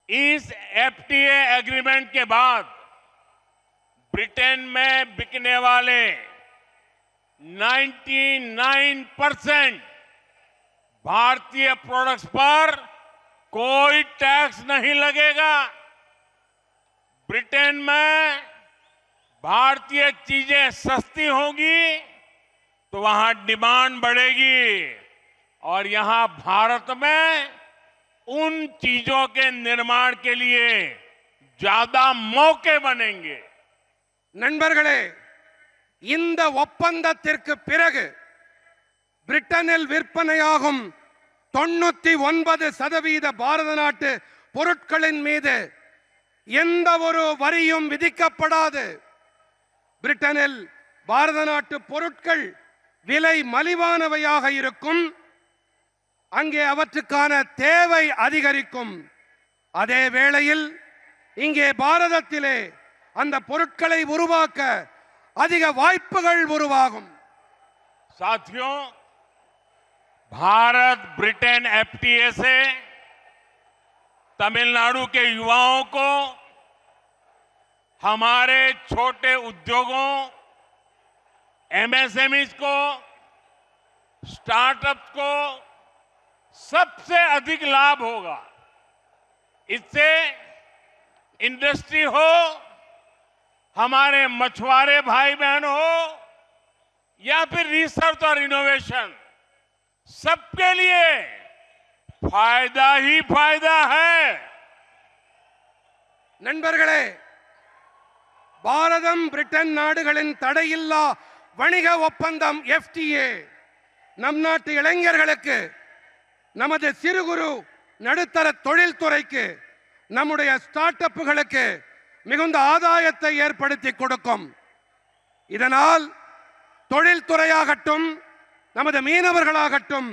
इस FTA agreement के बाद ब्रिटेन में बिकने वाले 99% भारतीय प्रोडक्ट्स पर कोई टैक्स नहीं लगेगा। ब्रिटेन में भारतीय चीजें सस्ती होंगी तो वहां डिमांड बढ़ेगी और यहां भारत में उन चीजों के निर्माण के लिए ज्यादा मौके बनेंगे। நண்பர்களே, இந்த ஒப்பந்தத்திற்கு பிறகு பிரிட்டனில் விற்பனையாகும் 99% பாரத நாட்டு பொருட்களின் மீது எந்த ஒரு வரியும் விதிக்கப்படாது. பிரிட்டனில் பாரத நாட்டு பொருட்கள் விலை மலிவானவையாக இருக்கும். அங்கே அவற்றுக்கான தேவை அதிகரிக்கும். அதே வேளையில் இங்கே பாரதத்திலே அந்த பொருட்களை உருவாக்க அதிக வாய்ப்புகள் உருவாகும். साथियों, भारत ब्रिटेन एफटीए से तमिलनाडु के युवाओं को, हमारे छोटे उद्योगों, एमएसएमईज को, स्टार्टअप्स को सबसे अधिक लाभ होगा। इससे इंडस्ट्री हो, हमारे मछुआरे भाई बहन हो या फिर रिसर्च और इनोवेशन, सबके लिए फायदा ही फायदा है। நண்பர்களே, பாரதம் பிரிட்டன் நாடுகளின் தடையில்லா வணிக ஒப்பந்தம் எஃப்டிஏ நம் நாட்டு இளைஞர்களுக்கு, நமது சிறு குறு நடுத்தர தொழில்துறைக்கு, நம்முடைய ஸ்டார்ட் அப்புகளுக்கு மிகுந்த ஆதாயத்தை ஏற்படுத்தி கொடுக்கும். இதனால் தொழில்துறையாகட்டும், நமது மீனவர்களாகட்டும்,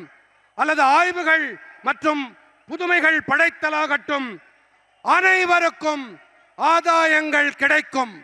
அல்லது ஆய்வுகள் மற்றும் புதுமைகள் படைத்தலாகட்டும், அனைவருக்கும் ஆதாயங்கள் கிடைக்கும்.